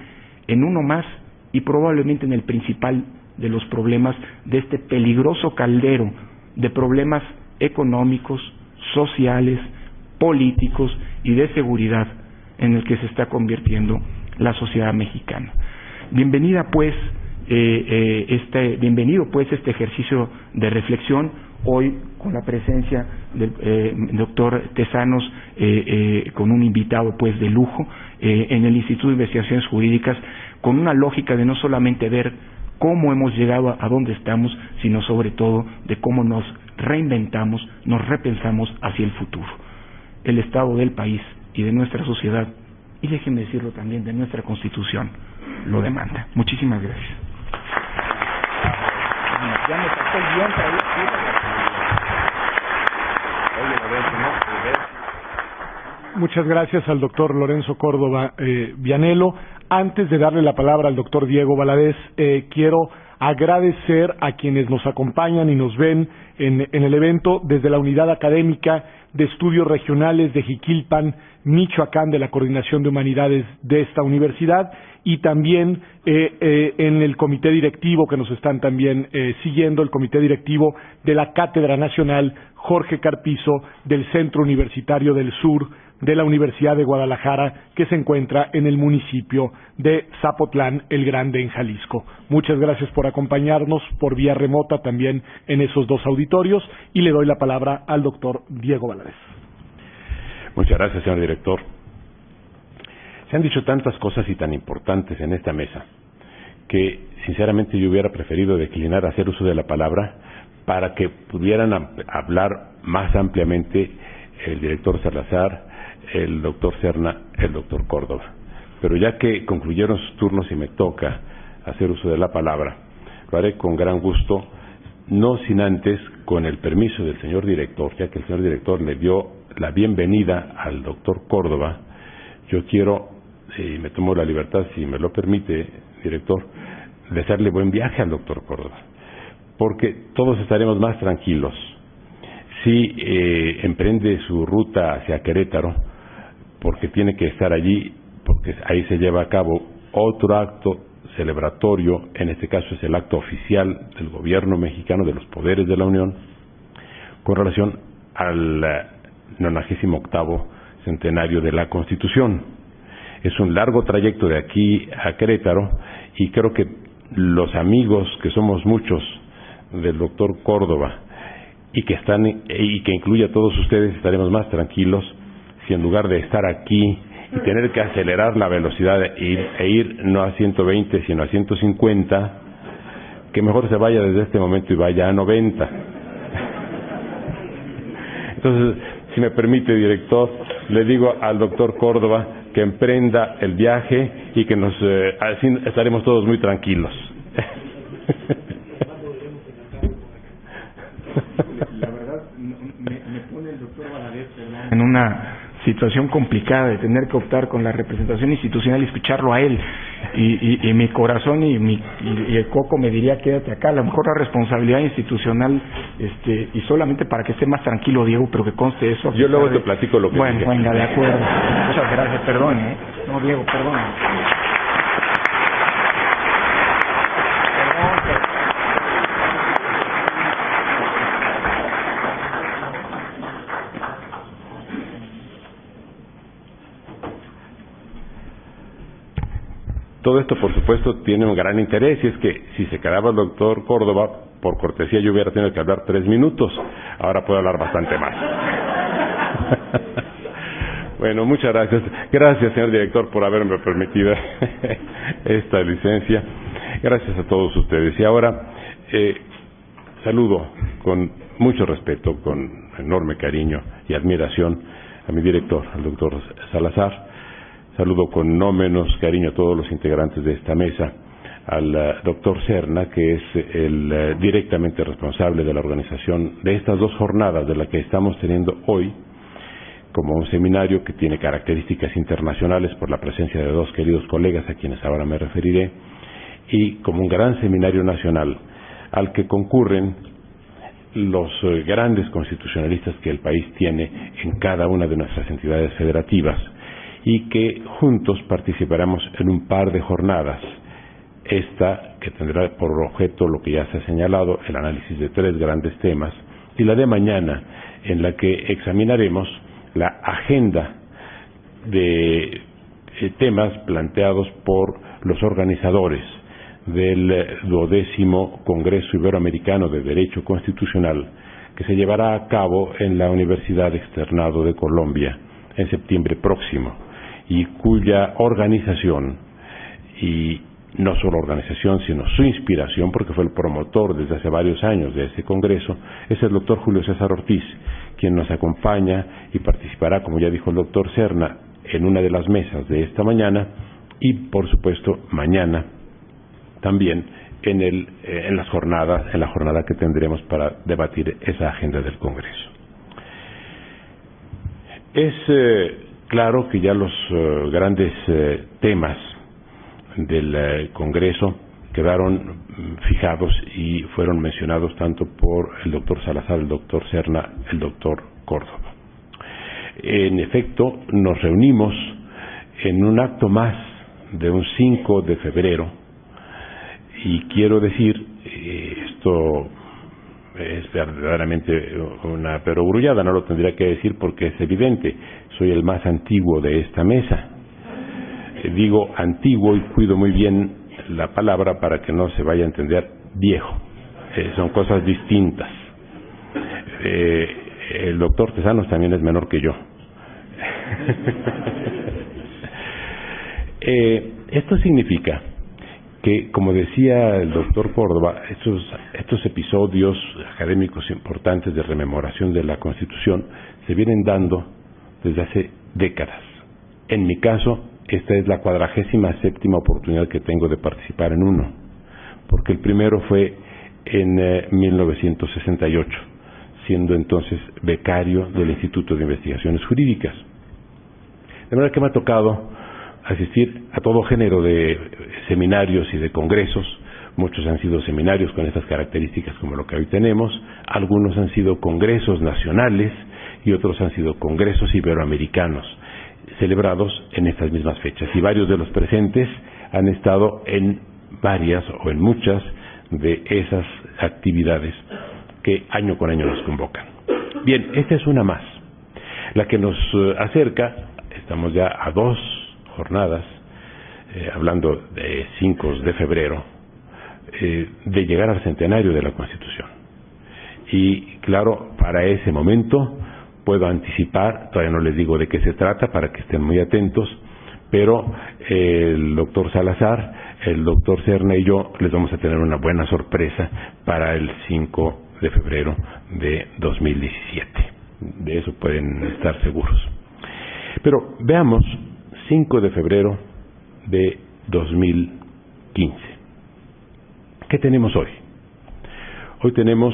en uno más y probablemente en el principal de los problemas de este peligroso caldero de problemas económicos, sociales, políticos y de seguridad en el que se está convirtiendo la sociedad mexicana. Bienvenido pues este ejercicio de reflexión, hoy con la presencia del doctor Tezanos, con un invitado pues de lujo en el Instituto de Investigaciones Jurídicas, con una lógica de no solamente ver cómo hemos llegado a donde estamos, sino sobre todo de cómo nos reinventamos, nos repensamos hacia el futuro. El estado del país y de nuestra sociedad, y déjenme decirlo también, de nuestra Constitución, lo demanda. Muchísimas gracias. Ya me sacó el guión, Muchas gracias al doctor Lorenzo Córdoba Vianello. Antes de darle la palabra al doctor Diego Valadez, quiero agradecer a quienes nos acompañan y nos ven en el evento desde la Unidad Académica de Estudios Regionales de Jiquilpan, Michoacán, de la Coordinación de Humanidades de esta universidad, y también en el comité directivo que nos están también siguiendo, el comité directivo de la Cátedra Nacional Jorge Carpizo del Centro Universitario del Sur de la Universidad de Guadalajara, que se encuentra en el municipio de Zapotlán el Grande, en Jalisco. Muchas gracias por acompañarnos por vía remota también en esos dos auditorios, y le doy la palabra al doctor Diego Valadez. Muchas gracias, señor director. Se han dicho tantas cosas y tan importantes en esta mesa que sinceramente yo hubiera preferido declinar hacer uso de la palabra para que pudieran hablar más ampliamente el director Salazar, el doctor Serna, el doctor Córdoba. Pero ya que concluyeron sus turnos y me toca hacer uso de la palabra, lo haré con gran gusto, no sin antes, con el permiso del señor director, ya que el señor director le dio la bienvenida al doctor Córdoba. Yo quiero, si me tomo la libertad, si me lo permite, director, desearle buen viaje al doctor Córdoba, porque todos estaremos más tranquilos si emprende su ruta hacia Querétaro, porque tiene que estar allí, porque ahí se lleva a cabo otro acto celebratorio, en este caso es el acto oficial del gobierno mexicano, de los poderes de la Unión, con relación al 98º centenario de la Constitución. Es un largo trayecto de aquí a Querétaro, y creo que los amigos, que somos muchos, del doctor Córdoba, y que incluye a todos ustedes, estaremos más tranquilos si en lugar de estar aquí y tener que acelerar la velocidad e ir no a 120 sino a 150, que mejor se vaya desde este momento y vaya a 90. Entonces, si me permite, director, le digo al doctor Córdoba que emprenda el viaje y que así estaremos todos muy tranquilos. La verdad, me pone el doctor Valadez en una situación complicada de tener que optar con la representación institucional y escucharlo a él, y mi corazón y el coco me diría quédate acá. A lo mejor la responsabilidad institucional, y solamente para que esté más tranquilo Diego, pero que conste eso. Yo luego te platico lo que bueno, dije. Venga, de acuerdo. Muchas gracias, perdón, no, Diego, perdón. Todo esto, por supuesto, tiene un gran interés, y es que si se quedaba el doctor Córdoba, por cortesía yo hubiera tenido que hablar 3 minutos. Ahora puedo hablar bastante más. Bueno, muchas gracias. Gracias, señor director, por haberme permitido esta licencia. Gracias a todos ustedes. Y ahora saludo con mucho respeto, con enorme cariño y admiración a mi director, al doctor Salazar. Saludo con no menos cariño a todos los integrantes de esta mesa, al doctor Serna, que es el directamente responsable de la organización de estas 2 jornadas, de la que estamos teniendo hoy, como un seminario que tiene características internacionales por la presencia de 2 queridos colegas a quienes ahora me referiré, y como un gran seminario nacional al que concurren los grandes constitucionalistas que el país tiene en cada una de nuestras entidades federativas, y que juntos participaremos en un par de jornadas. Esta, que tendrá por objeto lo que ya se ha señalado, el análisis de 3 grandes temas, y la de mañana, en la que examinaremos la agenda de temas planteados por los organizadores del 12º Congreso Iberoamericano de Derecho Constitucional, que se llevará a cabo en la Universidad Externado de Colombia en septiembre próximo, y cuya organización, y no solo organización, sino su inspiración, porque fue el promotor desde hace varios años de este congreso, es el doctor Julio César Ortiz, quien nos acompaña y participará, como ya dijo el doctor Serna, en una de las mesas de esta mañana, y por supuesto mañana también en la jornada que tendremos para debatir esa agenda del Congreso. Es claro que ya los grandes temas del Congreso quedaron fijados y fueron mencionados tanto por el doctor Salazar, el doctor Serna, el doctor Córdoba. En efecto, nos reunimos en un acto más de un 5 de febrero, y quiero decir, esto es verdaderamente una perogrullada, no lo tendría que decir porque es evidente, soy el más antiguo de esta mesa. Digo antiguo y cuido muy bien la palabra para que no se vaya a entender viejo. Son cosas distintas. El doctor Tesanos también es menor que yo. Esto significa que, como decía el doctor Córdoba, estos episodios académicos importantes de rememoración de la Constitución se vienen dando desde hace décadas. En mi caso, esta es la 47ª oportunidad que tengo de participar en uno, porque el primero fue en 1968, siendo entonces becario del Instituto de Investigaciones Jurídicas. De manera que me ha tocado asistir a todo género de seminarios y de congresos. Muchos han sido seminarios con estas características como lo que hoy tenemos, algunos han sido congresos nacionales y otros han sido congresos iberoamericanos, celebrados en estas mismas fechas, y varios de los presentes han estado en varias o en muchas de esas actividades que año con año nos convocan. Bien, esta es una más, la que nos acerca. Estamos ya a 2 jornadas, hablando de 5 de febrero, de llegar al centenario de la Constitución. Y claro, para ese momento puedo anticipar, todavía no les digo de qué se trata para que estén muy atentos, pero el doctor Salazar, el doctor Serna y yo les vamos a tener una buena sorpresa para el 5 de febrero de 2017. De eso pueden estar seguros. Pero veamos 5 de febrero de 2015. ¿Qué tenemos hoy? Hoy tenemos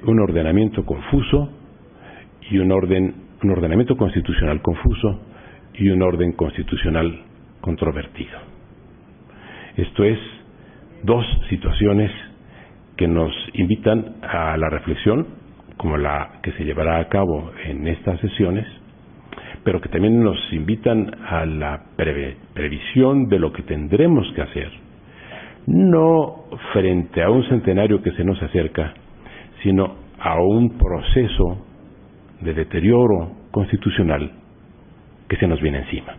un ordenamiento confuso y un ordenamiento constitucional confuso y un orden constitucional controvertido. Esto es 2 situaciones que nos invitan a la reflexión, como la que se llevará a cabo en estas sesiones, pero que también nos invitan a la previsión de lo que tendremos que hacer, no frente a un centenario que se nos acerca, sino a un proceso de deterioro constitucional que se nos viene encima.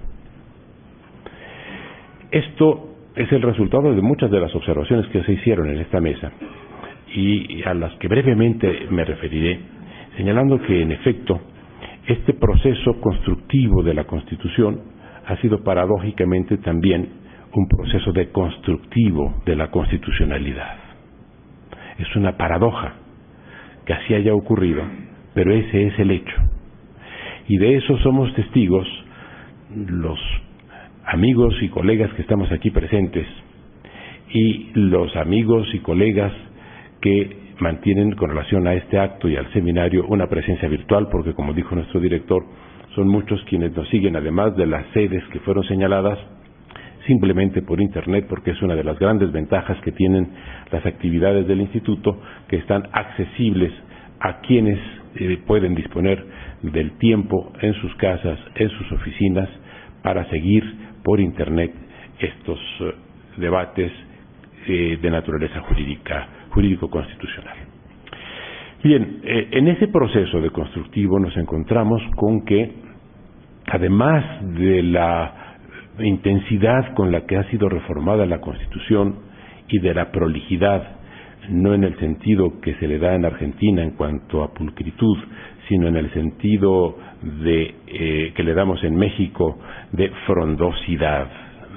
Esto es el resultado de muchas de las observaciones que se hicieron en esta mesa y a las que brevemente me referiré, señalando que en efecto este proceso constructivo de la Constitución ha sido paradójicamente también un proceso deconstructivo de la constitucionalidad. Es una paradoja que así haya ocurrido, pero ese es el hecho. Y de eso somos testigos los amigos y colegas que estamos aquí presentes y los amigos y colegas que mantienen con relación a este acto y al seminario una presencia virtual, porque como dijo nuestro director, son muchos quienes nos siguen, además de las sedes que fueron señaladas, simplemente por internet, porque es una de las grandes ventajas que tienen las actividades del instituto, que están accesibles a quienes pueden disponer del tiempo en sus casas, en sus oficinas, para seguir por internet estos debates de naturaleza jurídico-constitucional. Bien, en ese proceso de constructivo nos encontramos con que, además de la intensidad con la que ha sido reformada la Constitución y de la prolijidad no en el sentido que se le da en Argentina en cuanto a pulcritud, sino en el sentido de que le damos en México de frondosidad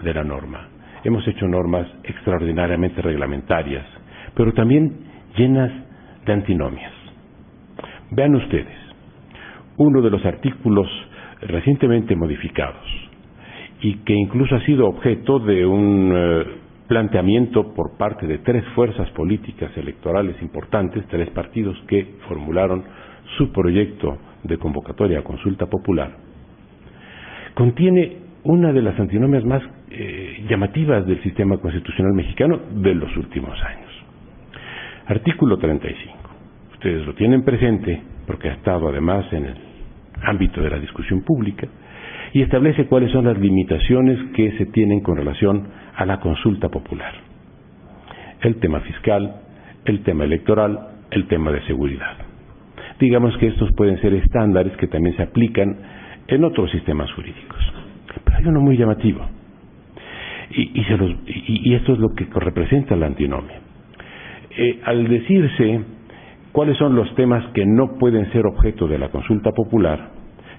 de la norma. Hemos hecho normas extraordinariamente reglamentarias, pero también llenas de antinomias. Vean ustedes, uno de los artículos recientemente modificados y que incluso ha sido objeto de un planteamiento por parte de 3 fuerzas políticas electorales importantes, 3 partidos que formularon su proyecto de convocatoria a consulta popular, contiene una de las antinomias más llamativas del sistema constitucional mexicano de los últimos años. Artículo 35. Ustedes lo tienen presente porque ha estado además en el ámbito de la discusión pública y establece cuáles son las limitaciones que se tienen con relación a la consulta popular. El tema fiscal, el tema electoral, el tema de seguridad. Digamos que estos pueden ser estándares que también se aplican en otros sistemas jurídicos. Pero hay uno muy llamativo. Y esto es lo que representa la antinomia. Al decirse cuáles son los temas que no pueden ser objeto de la consulta popular,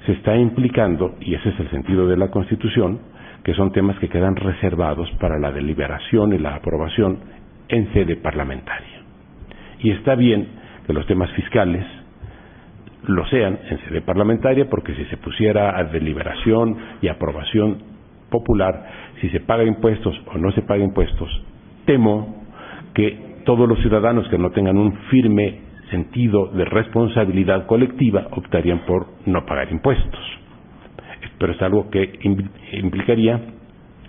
se está implicando, y ese es el sentido de la Constitución, que son temas que quedan reservados para la deliberación y la aprobación en sede parlamentaria. Y está bien que los temas fiscales lo sean en sede parlamentaria, porque si se pusiera a deliberación y aprobación popular, si se paga impuestos o no se paga impuestos, temo que todos los ciudadanos que no tengan un firme sentido de responsabilidad colectiva optarían por no pagar impuestos. Pero es algo que implicaría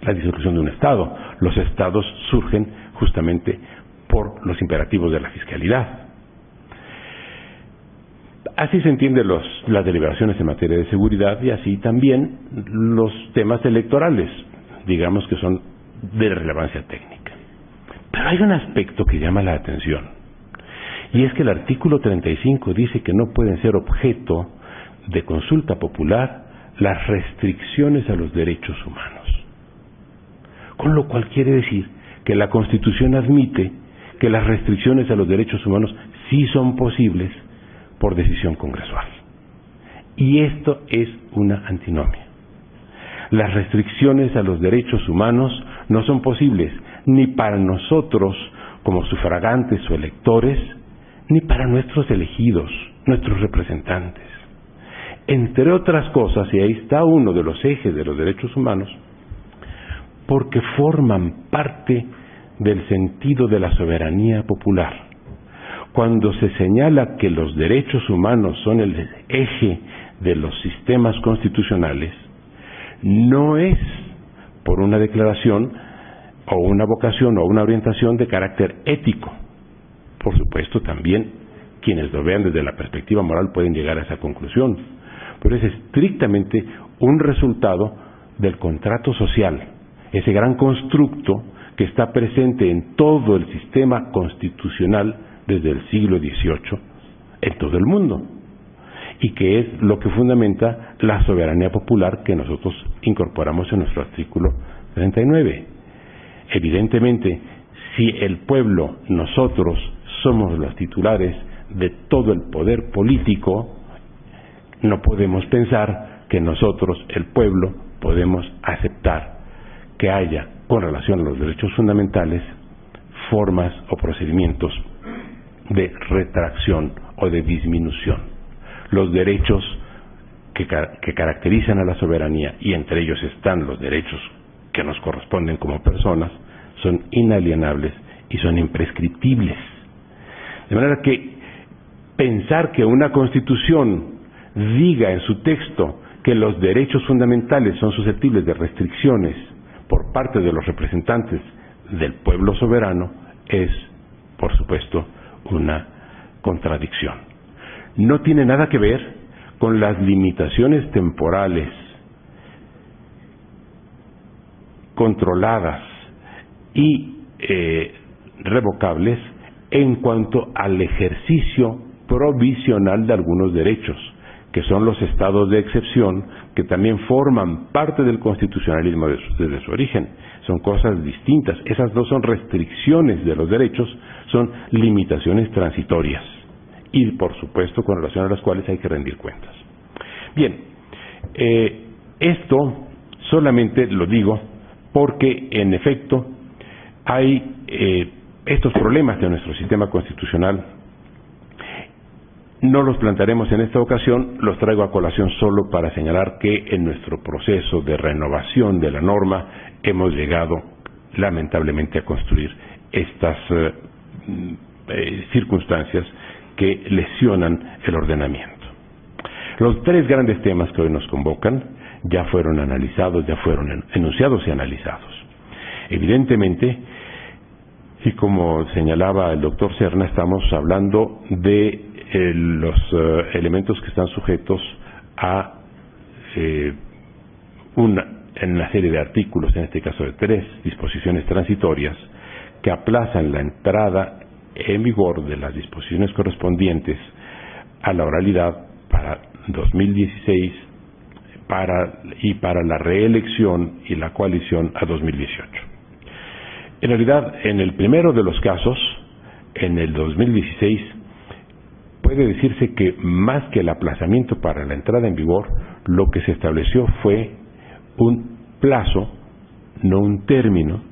la disolución de un Estado. Los Estados surgen justamente por los imperativos de la fiscalidad. Así se entienden las deliberaciones en materia de seguridad y así también los temas electorales, digamos que son de relevancia técnica. Pero hay un aspecto que llama la atención, y es que el artículo 35 dice que no pueden ser objeto de consulta popular las restricciones a los derechos humanos. Con lo cual quiere decir que la Constitución admite que las restricciones a los derechos humanos sí son posibles por decisión congresual. Y esto es una antinomia. Las restricciones a los derechos humanos no son posibles ni para nosotros como sufragantes o electores, ni para nuestros elegidos, nuestros representantes. Entre otras cosas, y ahí está uno de los ejes de los derechos humanos, porque forman parte del sentido de la soberanía popular. Cuando se señala que los derechos humanos son el eje de los sistemas constitucionales, no es por una declaración o una vocación o una orientación de carácter ético. Por supuesto, también quienes lo vean desde la perspectiva moral pueden llegar a esa conclusión, pero es estrictamente un resultado del contrato social, ese gran constructo que está presente en todo el sistema constitucional desde el siglo XVIII en todo el mundo, y que es lo que fundamenta la soberanía popular que nosotros incorporamos en nuestro artículo 39. Evidentemente, si el pueblo, nosotros, somos los titulares de todo el poder político, no podemos pensar que nosotros, el pueblo, podemos aceptar que haya, con relación a los derechos fundamentales, formas o procedimientos de retracción o de disminución. Los derechos que caracterizan a la soberanía, y entre ellos están los derechos que nos corresponden como personas, son inalienables y son imprescriptibles. De manera que pensar que una Constitución diga en su texto que los derechos fundamentales son susceptibles de restricciones por parte de los representantes del pueblo soberano es, por supuesto, una contradicción. No tiene nada que ver con las limitaciones temporales controladas y revocables en cuanto al ejercicio provisional de algunos derechos que son los estados de excepción, que también forman parte del constitucionalismo desde su origen. Son cosas distintas. Esas no son restricciones de los derechos, son limitaciones transitorias. Y, por supuesto, con relación a las cuales hay que rendir cuentas. Bien, esto solamente lo digo porque, en efecto, hay estos problemas de nuestro sistema constitucional. No los plantearemos en esta ocasión, los traigo a colación solo para señalar que en nuestro proceso de renovación de la norma hemos llegado lamentablemente a construir estas circunstancias que lesionan el ordenamiento. Los tres grandes temas que hoy nos convocan ya fueron analizados, ya fueron enunciados y analizados. Evidentemente, y como señalaba el doctor Serna, estamos hablando de los elementos que están sujetos a una serie de artículos, en este caso de 3 disposiciones transitorias, que aplazan la entrada en vigor de las disposiciones correspondientes a la oralidad para 2016 y para la reelección y la coalición a 2018. En realidad, en el primero de los casos, en el 2016, puede decirse que más que el aplazamiento para la entrada en vigor, lo que se estableció fue un plazo, no un término,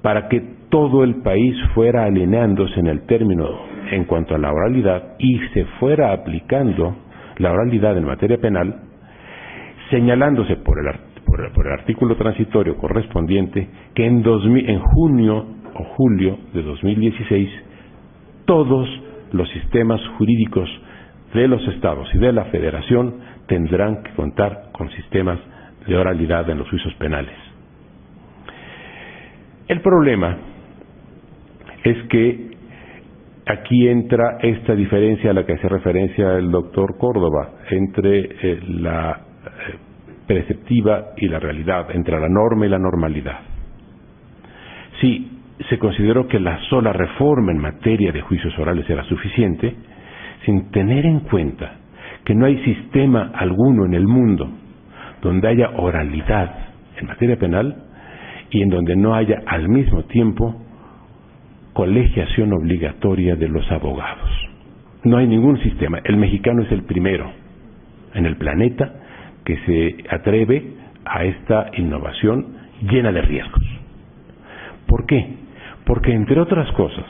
para que todo el país fuera alineándose en el término en cuanto a la oralidad y se fuera aplicando la oralidad en materia penal, señalándose por el artículo transitorio correspondiente que en junio o julio de 2016 todos los sistemas jurídicos de los estados y de la federación tendrán que contar con sistemas de oralidad en los juicios penales. El problema es que aquí entra esta diferencia a la que hace referencia el doctor Córdoba entre la preceptiva y la realidad, entre la norma y la normalidad. Si se consideró que la sola reforma en materia de juicios orales era suficiente, sin tener en cuenta que no hay sistema alguno en el mundo donde haya oralidad en materia penal y en donde no haya al mismo tiempo colegiación obligatoria de los abogados. No hay ningún sistema. El mexicano es el primero en el planeta que se atreve a esta innovación llena de riesgos. ¿Por qué? Porque, entre otras cosas,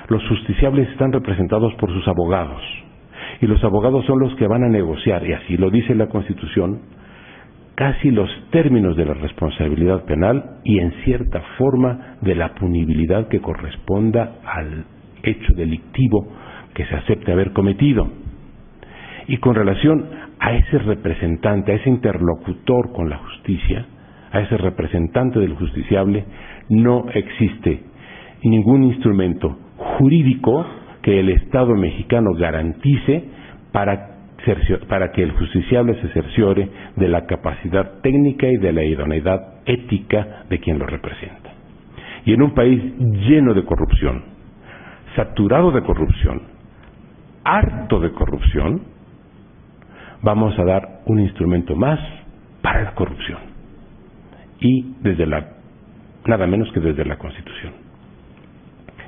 los justiciables están representados por sus abogados, y los abogados son los que van a negociar, y así lo dice la Constitución, casi los términos de la responsabilidad penal y, en cierta forma, de la punibilidad que corresponda al hecho delictivo que se acepte haber cometido. Y con relación a ese representante, a ese interlocutor con la justicia, a ese representante del justiciable, no existe ningún instrumento jurídico que el Estado mexicano garantice para que el justiciable se cerciore de la capacidad técnica y de la idoneidad ética de quien lo representa. Y en un país lleno de corrupción, saturado de corrupción, harto de corrupción, vamos a dar un instrumento más para la corrupción. Y nada menos que desde la Constitución.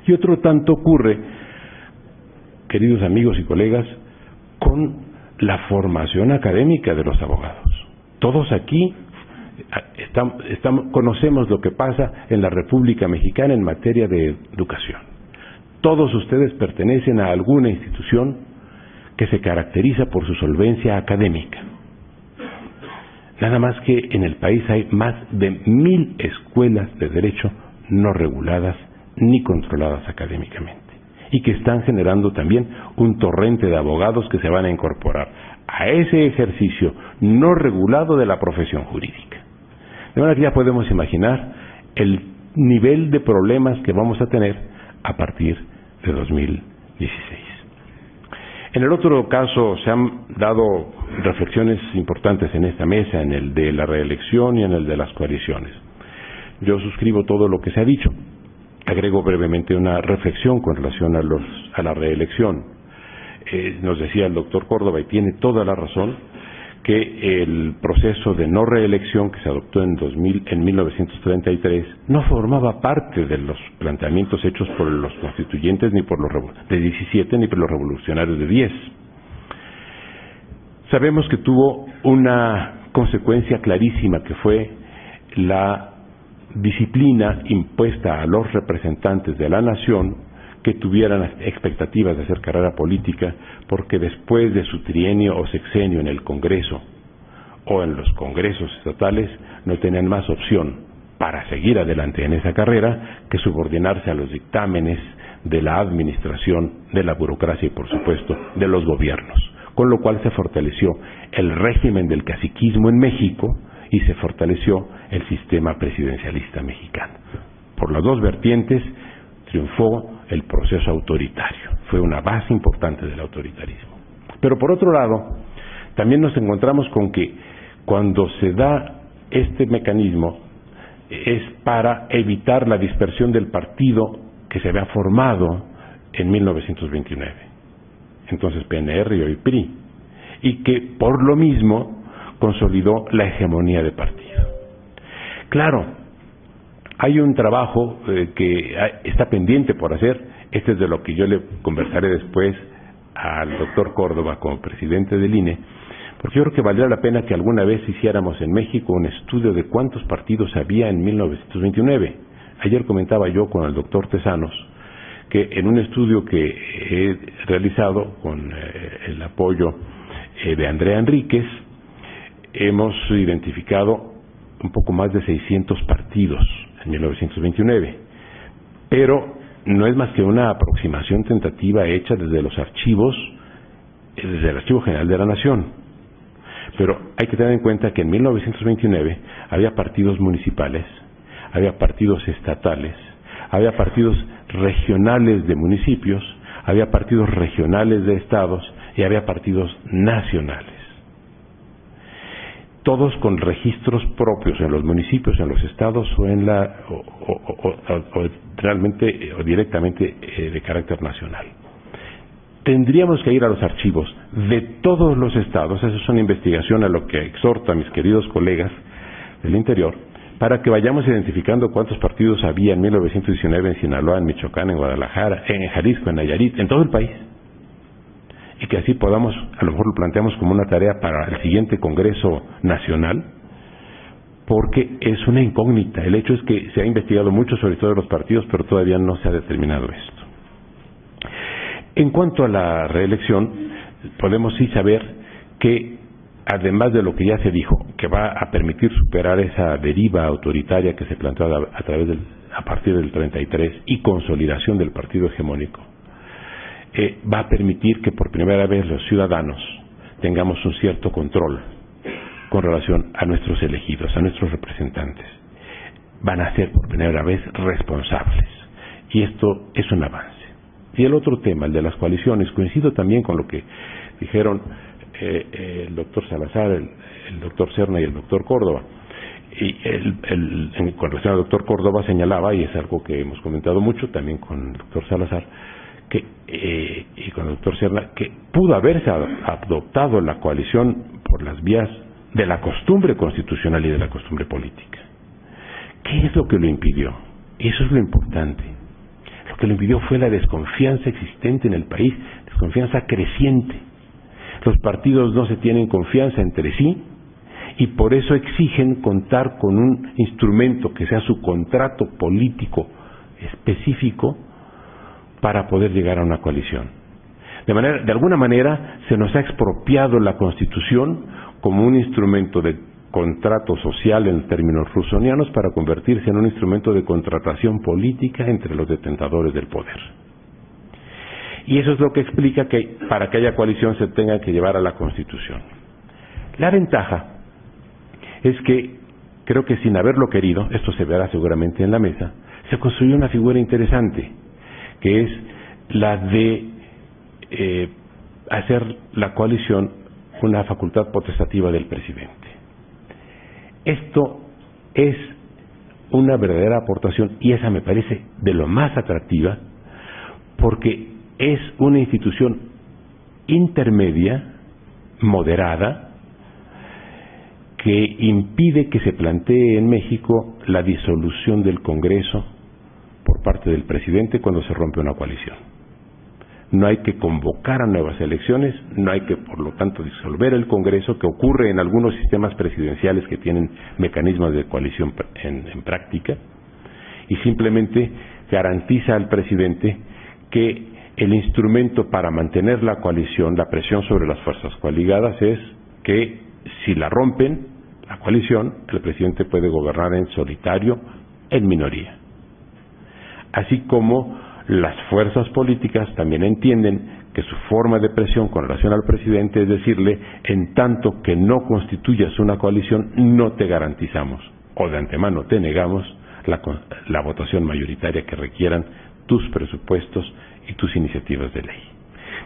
Y otro tanto ocurre, queridos amigos y colegas, con la formación académica de los abogados. Todos aquí conocemos lo que pasa en la República Mexicana en materia de educación. Todos ustedes pertenecen a alguna institución que se caracteriza por su solvencia académica. Nada más que en el país hay más de 1000 escuelas de derecho no reguladas ni controladas académicamente, y que están generando también un torrente de abogados que se van a incorporar a ese ejercicio no regulado de la profesión jurídica. De manera que ya podemos imaginar el nivel de problemas que vamos a tener a partir de 2016. En el otro caso se han dado reflexiones importantes en esta mesa, en el de la reelección y en el de las coaliciones. Yo suscribo todo lo que se ha dicho. Agrego brevemente una reflexión con relación a la reelección. nos decía el doctor Córdoba, y tiene toda la razón, que el proceso de no reelección que se adoptó en 1933 no formaba parte de los planteamientos hechos por los constituyentes ni por los de 17 ni por los revolucionarios de 10. Sabemos que tuvo una consecuencia clarísima, que fue la disciplina impuesta a los representantes de la nación que tuvieran expectativas de hacer carrera política, porque después de su trienio o sexenio en el Congreso o en los congresos estatales no tenían más opción para seguir adelante en esa carrera que subordinarse a los dictámenes de la administración, de la burocracia y, por supuesto, de los gobiernos, con lo cual se fortaleció el régimen del caciquismo en México y se fortaleció el sistema presidencialista mexicano. Por las dos vertientes triunfó el proceso autoritario, fue una base importante del autoritarismo. Pero por otro lado, también nos encontramos con que cuando se da este mecanismo es para evitar la dispersión del partido que se había formado en 1929, entonces PNR y hoy PRI, y que por lo mismo consolidó la hegemonía de partido. Claro, hay un trabajo que está pendiente por hacer. Este es de lo que yo le conversaré después al doctor Córdoba como presidente del INE, porque yo creo que valdría la pena que alguna vez hiciéramos en México un estudio de cuántos partidos había en 1929. Ayer comentaba yo con el doctor Tesanos que en un estudio que he realizado con el apoyo de Andrea Enríquez, hemos identificado un poco más de 600 partidos en 1929, pero no es más que una aproximación tentativa hecha desde los archivos, desde el Archivo General de la Nación. Pero hay que tener en cuenta que en 1929 había partidos municipales, había partidos estatales, había partidos regionales de municipios, había partidos regionales de estados y había partidos nacionales. Todos con registros propios en los municipios, en los estados o en realmente o directamente de carácter nacional. Tendríamos que ir a los archivos de todos los estados. Esa es una investigación a lo que exhorto a mis queridos colegas del interior, para que vayamos identificando cuántos partidos había en 1919 en Sinaloa, en Michoacán, en Guadalajara, en Jalisco, en Nayarit, en todo el país. Y que así podamos, a lo mejor lo planteamos como una tarea para el siguiente Congreso Nacional, porque es una incógnita. El hecho es que se ha investigado mucho sobre todos los partidos, pero todavía no se ha determinado esto. En cuanto a la reelección, podemos sí saber que, además de lo que ya se dijo, que va a permitir superar esa deriva autoritaria que se planteó a partir del 33 y consolidación del partido hegemónico, va a permitir que por primera vez los ciudadanos tengamos un cierto control con relación a nuestros elegidos, a nuestros representantes. Van a ser por primera vez responsables, y esto es un avance. Y el otro tema, el de las coaliciones, coincido también con lo que dijeron el doctor Salazar, el doctor Serna y el doctor Córdoba. Y con relación al doctor Córdoba señalaba, y es algo que hemos comentado mucho también con el doctor Salazar, y con el doctor Serna, que pudo haberse adoptado la coalición por las vías de la costumbre constitucional y de la costumbre política. ¿Qué es lo que lo impidió? Eso es lo importante. Lo que lo impidió fue la desconfianza existente en el país, desconfianza creciente. Los partidos no se tienen confianza entre sí y por eso exigen contar con un instrumento que sea su contrato político específico para poder llegar a una coalición. De alguna manera se nos ha expropiado la Constitución como un instrumento de contrato social en términos rusonianos para convertirse en un instrumento de contratación política entre los detentadores del poder. Y eso es lo que explica que para que haya coalición se tenga que llevar a la Constitución. La ventaja es que creo que sin haberlo querido, esto se verá seguramente en la mesa, se construyó una figura interesante, que es la de hacer la coalición una facultad potestativa del presidente. Esto es una verdadera aportación y esa me parece de lo más atractiva, porque es una institución intermedia, moderada, que impide que se plantee en México la disolución del Congreso por parte del presidente cuando se rompe una coalición. No hay que convocar a nuevas elecciones, no hay que, por lo tanto, disolver el Congreso, que ocurre en algunos sistemas presidenciales que tienen mecanismos de coalición en práctica, y simplemente garantiza al presidente que el instrumento para mantener la coalición, la presión sobre las fuerzas coaligadas, es que si la rompen, la coalición, el presidente puede gobernar en solitario, en minoría. Así como las fuerzas políticas también entienden que su forma de presión con relación al presidente es decirle, en tanto que no constituyas una coalición, no te garantizamos, o de antemano te negamos, la votación mayoritaria que requieran tus presupuestos y tus iniciativas de ley.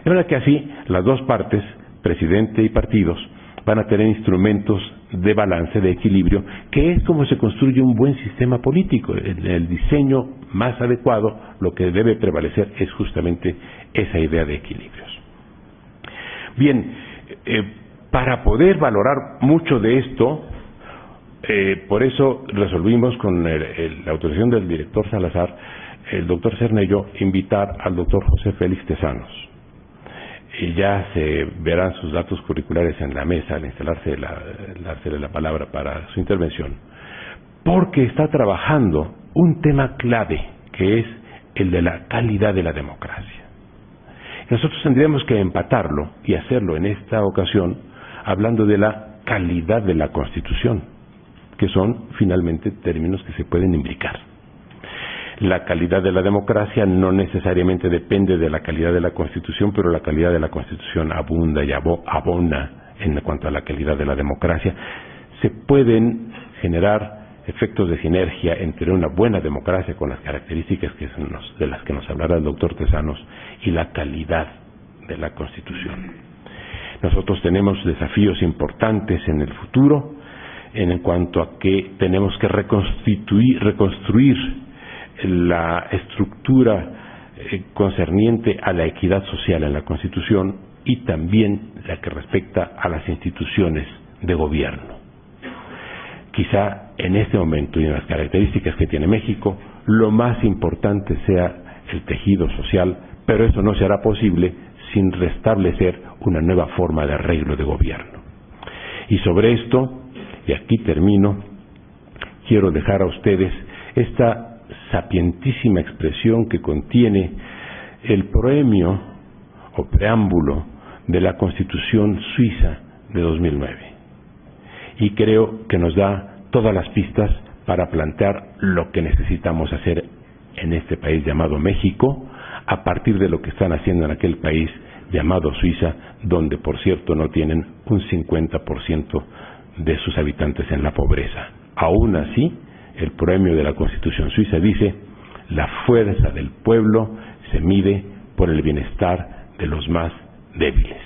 De manera que así, las dos partes, presidente y partidos, van a tener instrumentos de balance, de equilibrio, que es como se construye un buen sistema político. El diseño más adecuado, lo que debe prevalecer es justamente esa idea de equilibrios. Bien, para poder valorar mucho de esto, por eso resolvimos con la autorización del director Salazar, el doctor Serna y yo, invitar al doctor José Félix Tezanos. Y ya se verán sus datos curriculares en la mesa al instalarse la palabra para su intervención, porque está trabajando un tema clave, que es el de la calidad de la democracia. Nosotros tendríamos que empatarlo y hacerlo en esta ocasión hablando de la calidad de la Constitución, que son finalmente términos que se pueden imbricar. La calidad de la democracia no necesariamente depende de la calidad de la Constitución, pero la calidad de la Constitución abunda y abona en cuanto a la calidad de la democracia. Se pueden generar efectos de sinergia entre una buena democracia con las características de las que nos hablará el doctor Tezanos y la calidad de la Constitución. Nosotros tenemos desafíos importantes en el futuro en cuanto a que tenemos que reconstruir la estructura concerniente a la equidad social en la Constitución y también la que respecta a las instituciones de gobierno. Quizá en este momento y en las características que tiene México, lo más importante sea el tejido social, pero eso no será posible sin restablecer una nueva forma de arreglo de gobierno. Y sobre esto, y aquí termino, quiero dejar a ustedes esta sapientísima expresión que contiene el proemio o preámbulo de la Constitución suiza de 2009. Y creo que nos da todas las pistas para plantear lo que necesitamos hacer en este país llamado México, a partir de lo que están haciendo en aquel país llamado Suiza, donde por cierto no tienen un 50% de sus habitantes en la pobreza. Aún así, el proemio de la Constitución suiza dice: la fuerza del pueblo se mide por el bienestar de los más débiles.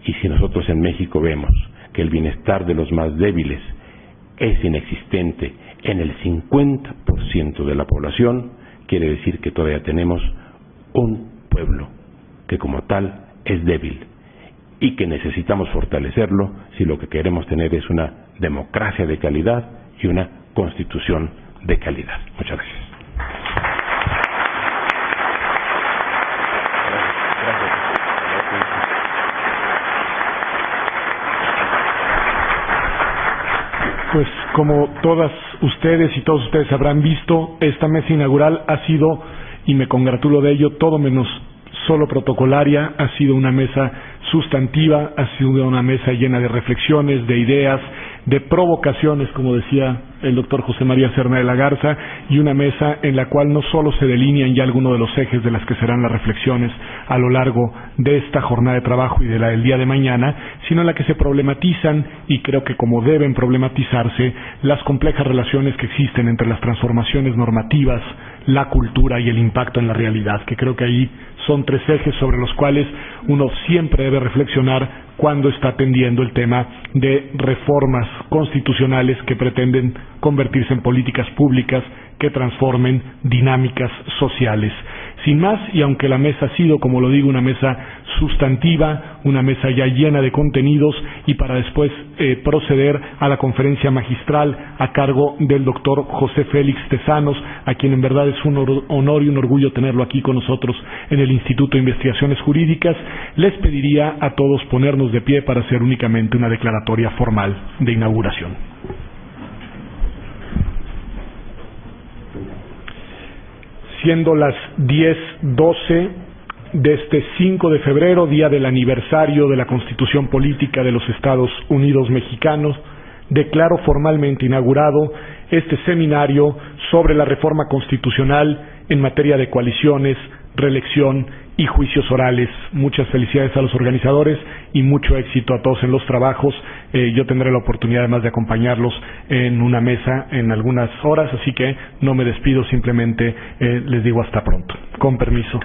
Y si nosotros en México vemos que el bienestar de los más débiles es inexistente en el 50% de la población, quiere decir que todavía tenemos un pueblo que como tal es débil y que necesitamos fortalecerlo si lo que queremos tener es una democracia de calidad y una Constitución de calidad. Muchas gracias. Pues como todas ustedes y todos ustedes habrán visto, esta mesa inaugural ha sido, y me congratulo de ello, todo menos solo protocolaria. Ha sido una mesa sustantiva, ha sido una mesa llena de reflexiones, de ideas, de provocaciones, como decía el doctor José María Serna de la Garza, y una mesa en la cual no solo se delinean ya algunos de los ejes de las que serán las reflexiones a lo largo de esta jornada de trabajo y de la del día de mañana, sino en la que se problematizan, y creo que como deben problematizarse, las complejas relaciones que existen entre las transformaciones normativas, la cultura y el impacto en la realidad, que creo que ahí son tres ejes sobre los cuales uno siempre debe reflexionar cuando está atendiendo el tema de reformas constitucionales que pretenden convertirse en políticas públicas que transformen dinámicas sociales. Sin más, y aunque la mesa ha sido, como lo digo, una mesa sustantiva, una mesa ya llena de contenidos, y para después proceder a la conferencia magistral a cargo del doctor José Félix Tezanos, a quien en verdad es un honor y un orgullo tenerlo aquí con nosotros en el Instituto de Investigaciones Jurídicas, les pediría a todos ponernos de pie para hacer únicamente una declaratoria formal de inauguración. Siendo las 10:12 de este 5 de febrero, día del aniversario de la Constitución Política de los Estados Unidos Mexicanos, declaro formalmente inaugurado este seminario sobre la reforma constitucional en materia de coaliciones, reelección y juicios orales. Muchas felicidades a los organizadores y mucho éxito a todos en los trabajos. Yo tendré la oportunidad además de acompañarlos en una mesa en algunas horas, así que no me despido, simplemente les digo hasta pronto. Con permiso.